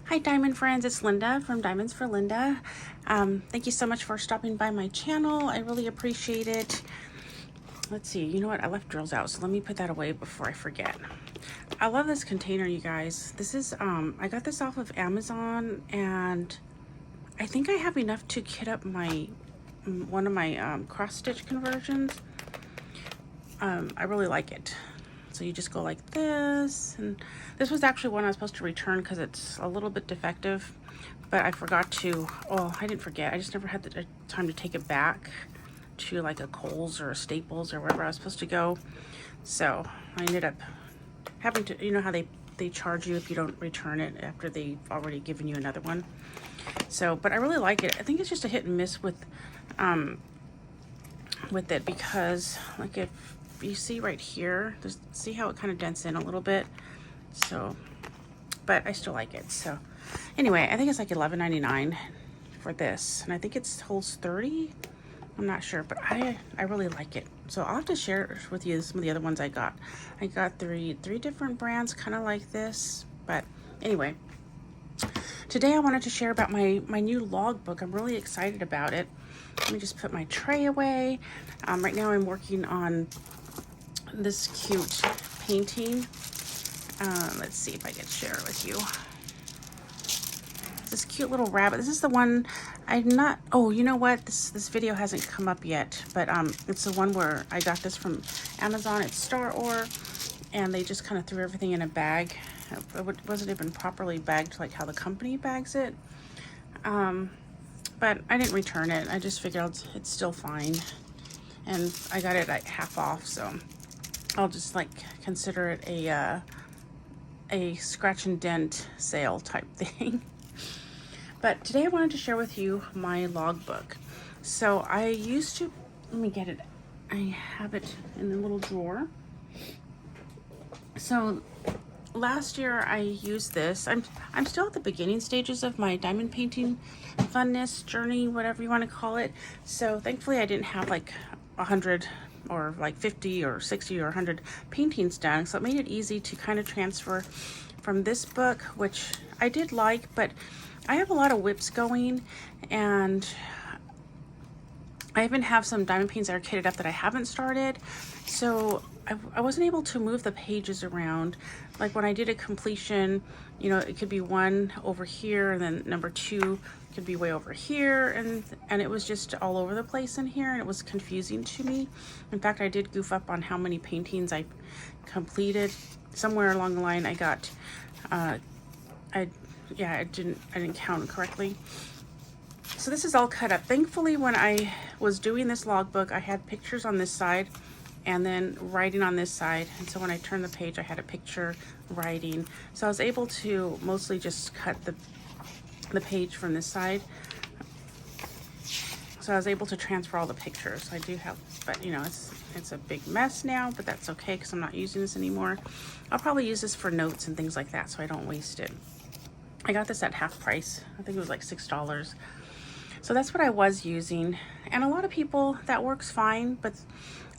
Hi Diamond friends, it's Linda from Diamonds for Linda. Thank you so much for stopping by my channel. I really appreciate it. Let's see, you know what? I left drills out, so let me put that away before I forget. I love this container, you guys. This is, I got this off of Amazon, and I think I have enough to kit up my, one of my cross stitch conversions. I really like it. So you just go like this, and this was actually one I was supposed to return because it's a little bit defective, but I forgot to, well, I didn't forget, I just never had the time to take it back to like a Kohl's or a Staples or wherever I was supposed to go. So I ended up having to, you know how they charge you if you don't return it after they've already given you another one. So, but I really like it. I think it's just a hit and miss with it, because like if you see right here, just see how it kind of dents in a little bit. So, but I still like it. So anyway, I think it's like $11.99 for this, and I think it holds 30. I'm not sure, but I really like it. So I'll have to share with you some of the other ones I got. I got three different brands, kind of like this. But anyway, today I wanted to share about my new logbook. I'm really excited about it. Let me just put my tray away. Right now I'm working on this cute painting. Let's see if I can share it with you. This cute little rabbit. This is the one I'm not, oh, you know what? This video hasn't come up yet, but it's the one where I got this from Amazon. It's Star Or, and they just kind of threw everything in a bag. It wasn't even properly bagged like how the company bags it. But I didn't return it. I just figured it's still fine. And I got it at half off, so I'll just like consider it a scratch and dent sale type thing. But today I wanted to share with you my logbook. So I used to, let me get it. I have it in the little drawer. So last year I used this. I'm still at the beginning stages of my diamond painting funness journey, whatever you want to call it. So thankfully I didn't have like 100 or like 50 or 60 or 100 paintings done. So it made it easy to kind of transfer from this book, which I did like, but I have a lot of whips going, and I even have some diamond paints that are kitted up that I haven't started. So I wasn't able to move the pages around. Like when I did a completion, you know, it could be one over here, and then number two could be way over here, and it was just all over the place in here, and it was confusing to me. In fact, I did goof up on how many paintings I completed. Somewhere along the line I got I didn't count correctly. So this is all cut up. Thankfully, when I was doing this logbook, I had pictures on this side and then writing on this side. And so when I turned the page, I had a picture, writing. So I was able to mostly just cut the page from this side. So I was able to transfer all the pictures. I do have, but you know, it's a big mess now, but that's okay because I'm not using this anymore. I'll probably use this for notes and things like that so I don't waste it. I got this at half price. I think it was like $6. So that's what I was using. And a lot of people, that works fine, but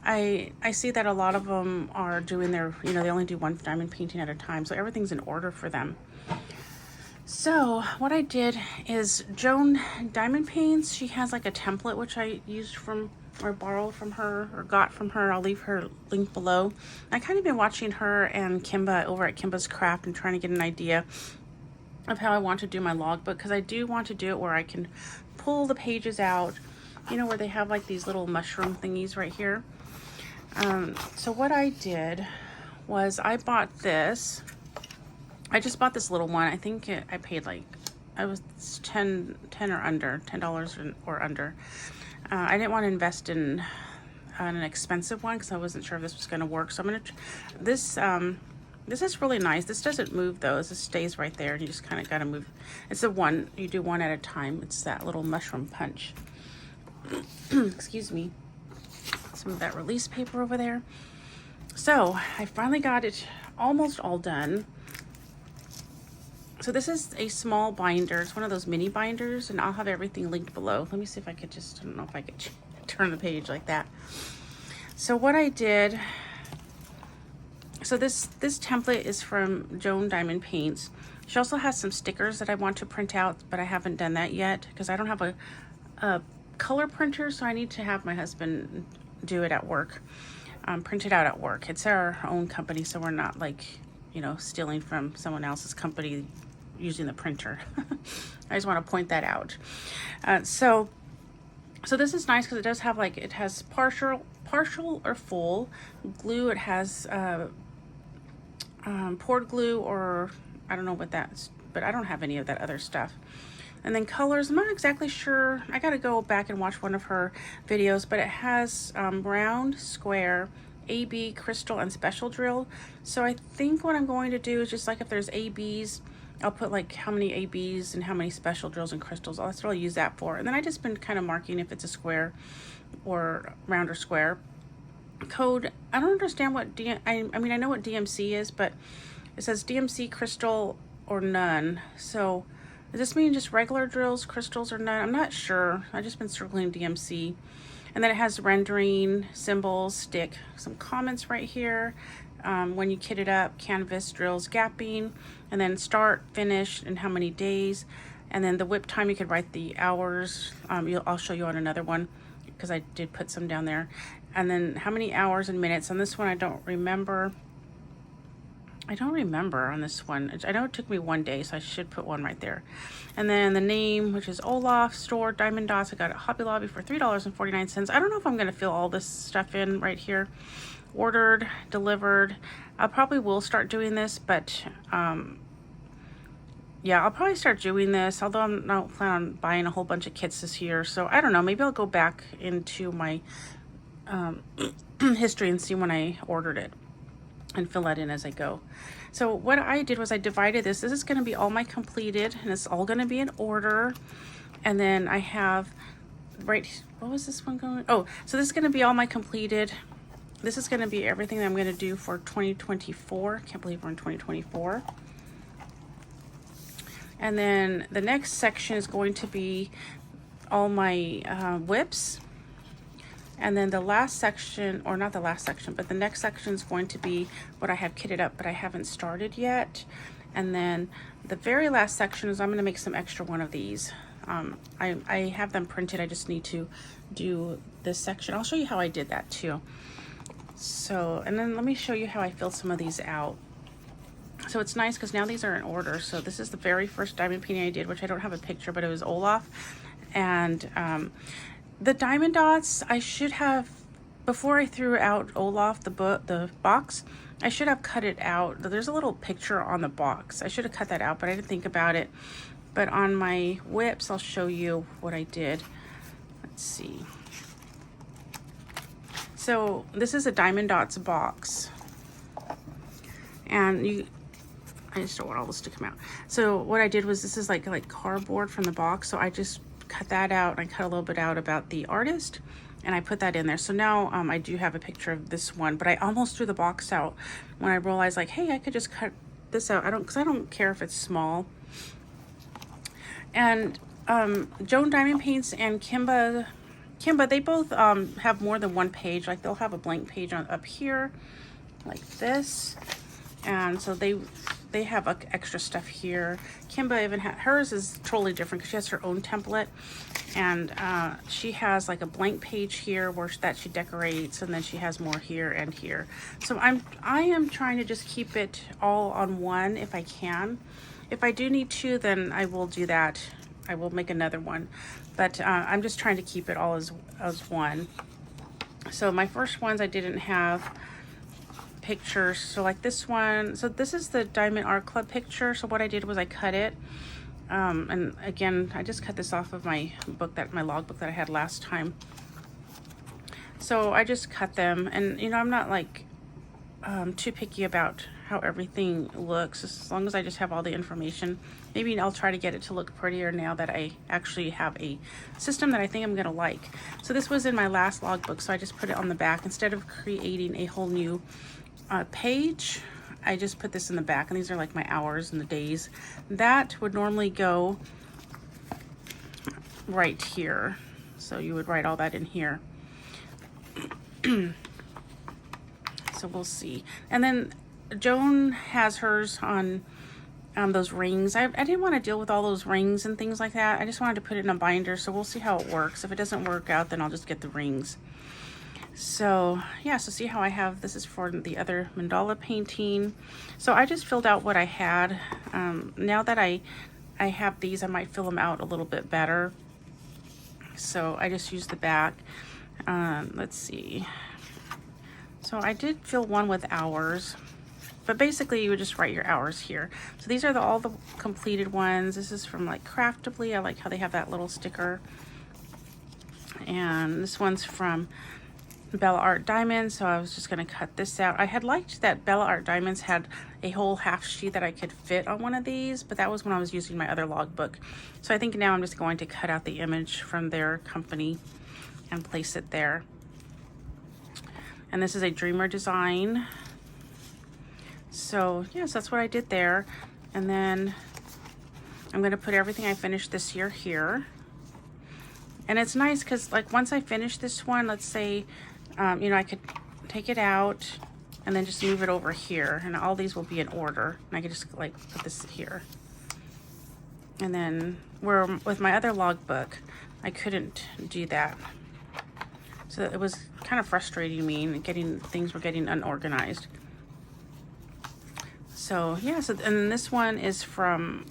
I see that a lot of them are doing their, you know, they only do one diamond painting at a time. So everything's in order for them. So what I did is Joan Diamond Paints, she has like a template which I used from or borrowed from her or got from her. I'll leave her link below. I kind of been watching her and Kimba over at Kimba's Craft and trying to get an idea of how I want to do my logbook, because I do want to do it where I can pull the pages out, you know, where they have like these little mushroom thingies right here. So what I did was I bought this. I just bought this little one. I think I paid like, I was $10 or under, $10 or under. I didn't want to invest in an expensive one because I wasn't sure if this was going to work. So I'm going to, this is really nice. This doesn't move though. This stays right there. You just kind of got to move. It's the one, you do one at a time. It's that little mushroom punch. Excuse me. Some of that release paper over there. So I finally got it almost all done. So this is a small binder. It's one of those mini binders, and I'll have everything linked below. Let me see if I could just, I don't know if I could turn the page like that. So what I did, So this template is from Joan Diamond Paints. She also has some stickers that I want to print out, but I haven't done that yet because I don't have a color printer, so I need to have my husband do it at work, print it out at work. It's our own company, so we're not like, you know, stealing from someone else's company using the printer. I just want to point that out. So this is nice because it does have like, it has partial or full glue. It has poured glue, or I don't know what that's, but I don't have any of that other stuff. And then colors, I'm not exactly sure. I got to go back and watch one of her videos, but it has round, square, AB, crystal, and special drill. So I think what I'm going to do is just like if there's ABs, I'll put like how many ABs and how many special drills and crystals. That's what I'll use that for. And then I just been kind of marking if it's a square or round or square. Code, I don't understand what I mean, I know what DMC is, but it says DMC, crystal, or none. So does this mean just regular drills, crystals, or none? I'm not sure. I've just been circling DMC. And then it has rendering, symbols, stick, some comments right here. When you kit it up, canvas, drills, gapping, and then start, finish, and how many days. And then the whip time, you could write the hours. I'll show you on another one because I did put some down there. And then how many hours and minutes. On this one, I don't remember. On this one. I know it took me 1 day, so I should put one right there. And then the name, which is Olaf, store, Diamond Dots. I got it at Hobby Lobby for $3.49. I don't know if I'm going to fill all this stuff in right here. Ordered, delivered. I probably will start doing this, but yeah, I'll probably start doing this, although I don't plan on buying a whole bunch of kits this year. So I don't know, maybe I'll go back into my history and see when I ordered it and fill that in as I go. So what I did was I divided this. This is going to be all my completed, and it's all going to be in order. And then I have right, what was this one going? Oh, so this is going to be all my completed. This is going to be everything that I'm going to do for 2024. Can't believe we're in 2024. And then the next section is going to be all my whips. And then the last section, or not the last section, but the next section is going to be what I have kitted up, but I haven't started yet. And then the very last section is I'm going to make some extra one of these. I have them printed. I just need to do this section. I'll show you how I did that too. So, and then let me show you how I filled some of these out. So it's nice because now these are in order. So this is the very first diamond painting I did, which I don't have a picture, but it was Olaf. And the diamond dots, I should have, before I threw out Olaf, the box, I should have cut it out. There's a little picture on the box. I should have cut that out, but I didn't think about it. But on my whips, I'll show you what I did. Let's see. So this is a diamond dots box. And I just don't want all this to come out. So what I did was, this is like cardboard from the box. So I just cut that out. I cut a little bit out about the artist, and I put that in there. So now I do have a picture of this one, but I almost threw the box out when I realized, like, hey, I could just cut this out. Because I don't care if it's small. And Joan Diamond Paints and Kimba, they both have more than one page. Like, they'll have a blank page up here, like this. And so they have extra stuff here. Kimba even hers is totally different because she has her own template, and she has like a blank page here that she decorates, and then she has more here and here. So I am trying to just keep it all on one if I can. If I do need to, then I will do that. I will make another one, but I'm just trying to keep it all as one. So my first ones I didn't have pictures, so like this one, so this is the Diamond Art Club picture. So what I did was I cut it, and again, I just cut this off of my book, my logbook that I had last time. So I just cut them, and you know, I'm not like too picky about how everything looks, as long as I just have all the information. Maybe I'll try to get it to look prettier now that I actually have a system that I think I'm gonna like. So this was in my last logbook, so I just put it on the back. Instead of creating a whole new page, I just put this in the back, and these are like my hours and the days. That would normally go right here, so you would write all that in here. So we'll see. And then Joan has hers on those rings. I didn't want to deal with all those rings and things like that. I just wanted to put it in a binder, so we'll see how it works. If it doesn't work out, then I'll just get the rings. So yeah, so see how I have, this is for the other mandala painting. So I just filled out what I had. Now that I have these, I might fill them out a little bit better. So I just used the back. Let's see. So I did fill one with hours, but basically you would just write your hours here. So these are all the completed ones. This is from like Craftably. I like how they have that little sticker. And this one's from Bella Art Diamonds, so I was just going to cut this out. I had liked that Bella Art Diamonds had a whole half sheet that I could fit on one of these, but that was when I was using my other logbook. So I think now I'm just going to cut out the image from their company and place it there. And this is a Dreamer design. So yes, that's what I did there. And then I'm going to put everything I finished this year here. And it's nice because like once I finish this one, let's say, you know, I could take it out and then just move it over here, and all these will be in order. And I could just like put this here. And then with my other logbook, I couldn't do that. So it was kind of frustrating me, and things were getting unorganized. So yeah, and this one is from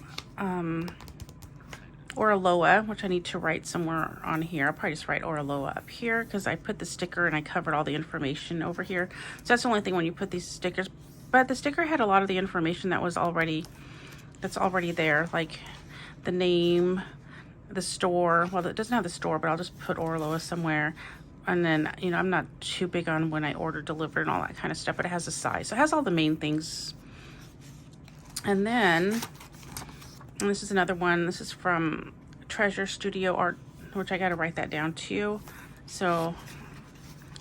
Oraloa, which I need to write somewhere on here. I'll probably just write Oraloa up here because I put the sticker and I covered all the information over here. So that's the only thing when you put these stickers. But the sticker had a lot of the information that's already there, like the name, the store. Well, it doesn't have the store, but I'll just put Oraloa somewhere. And then, you know, I'm not too big on when I order, deliver, and all that kind of stuff, but it has a size. So it has all the main things. And then, and this is another one. This is from Treasure Studio Art, which I got to write that down too. So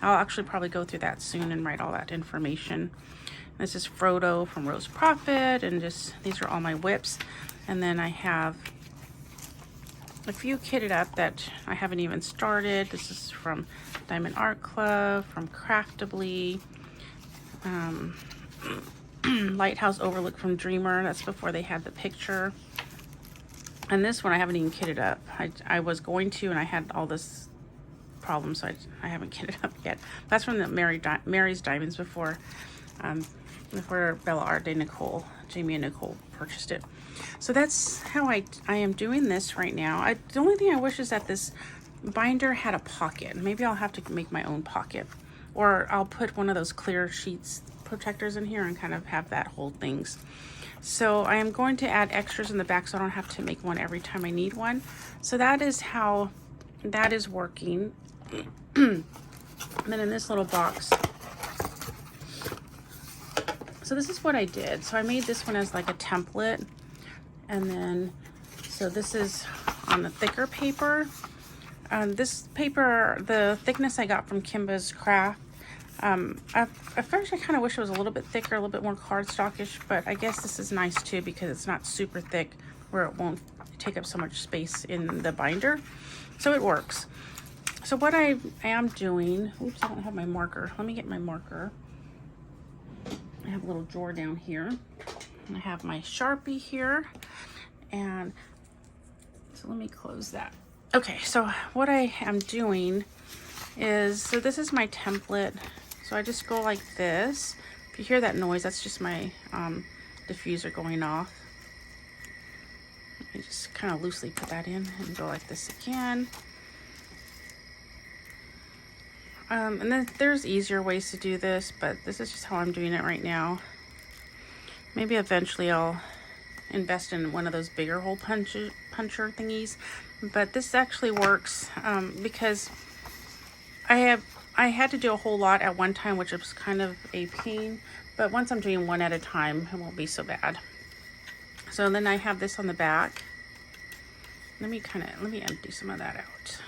I'll actually probably go through that soon and write all that information. This is Frodo from Rose Prophet, and just these are all my whips. And then I have a few kitted up that I haven't even started. This is from Diamond Art Club, from Craftably, Lighthouse Overlook from Dreamer. That's before they had the picture. And this one I haven't even kitted up. I was going to, and I had all this problem, so I haven't kitted up yet. That's from the Mary's Diamonds before Bella Art de Nicole, Jamie and Nicole purchased it. So that's how I am doing this right now. The only thing I wish is that this binder had a pocket. Maybe I'll have to make my own pocket, or I'll put one of those clear sheets protectors in here and kind of have that hold things. So I am going to add extras in the back so I don't have to make one every time I need one. So that is how that is working. And then in this little box, so this is what I did. So I made this one as like a template, and then so this is on the thicker paper. This paper, the thickness I got from Kimba's Craft. At first I kind of wish it was a little bit thicker, a little bit more cardstockish, but I guess this is nice too because it's not super thick where it won't take up so much space in the binder. So it works. So what I am doing, oops, I don't have my marker. Let me get my marker. I have a little drawer down here. And I have my Sharpie here. And so let me close that. Okay, so what I am doing is, so this is my template. So I just go like this. If you hear that noise, that's just my diffuser going off. Let me just kind of loosely put that in and go like this again. And then there's easier ways to do this, but this is just how I'm doing it right now. Maybe eventually I'll invest in one of those bigger hole puncher thingies, but this actually works because I had to do a whole lot at one time, which was kind of a pain, but once I'm doing one at a time, it won't be so bad. So then I have this on the back. Let me empty some of that out.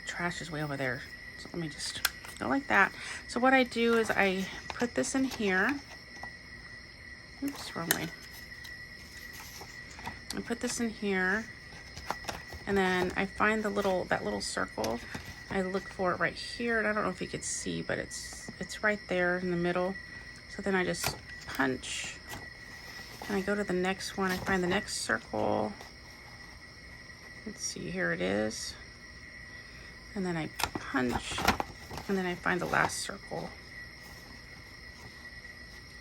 Trash is way over there, so let me just go like that. So what I do is I put this in here. Oops, wrong way. I put this in here, and then I find that little circle. I look for it right here, and I don't know if you could see, but it's right there in the middle. So then I just punch, and I go to the next one. I find the next circle. Let's see, here it is. And then I punch, and then I find the last circle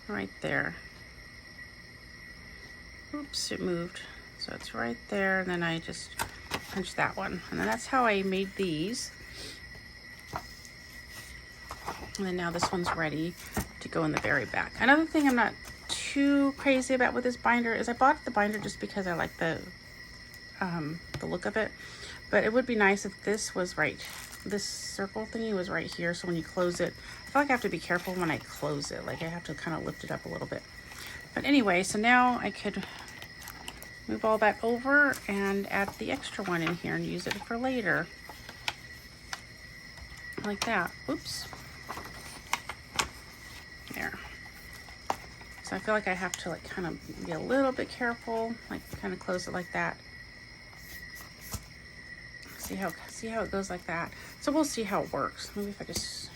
right there. Oops, it moved. So it's right there, and then I just punch that one. And then that's how I made these. And then now this one's ready to go in the very back. Another thing I'm not too crazy about with this binder is I bought the binder just because I like the look of it. But it would be nice if this was right, this circle thingy was right here. So when you close it, I feel like I have to be careful when I close it. Like I have to kind of lift it up a little bit. But anyway, so now I could move all that over and add the extra one in here and use it for later. Like that. Oops. There. So I feel like I have to like kind of be a little bit careful, like kind of close it like that. See how it goes like that. So we'll see how it works. Maybe if I just,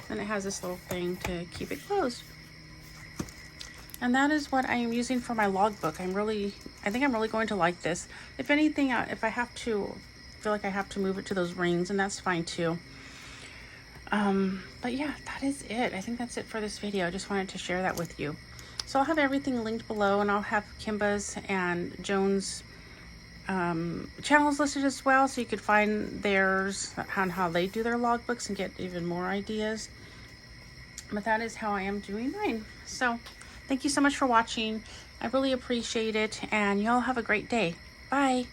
then it has this little thing to keep it closed. And that is what I am using for my logbook. I think I'm really going to like this. If anything, if I have to, feel like I have to move it to those rings, and that's fine too. But yeah, that is it. I think that's it for this video. I just wanted to share that with you. So I'll have everything linked below, and I'll have Kimba's and Joan's channels listed as well, so you could find theirs on how they do their logbooks and get even more ideas. But that is how I am doing mine. So thank you so much for watching. I really appreciate it, and y'all have a great day. Bye.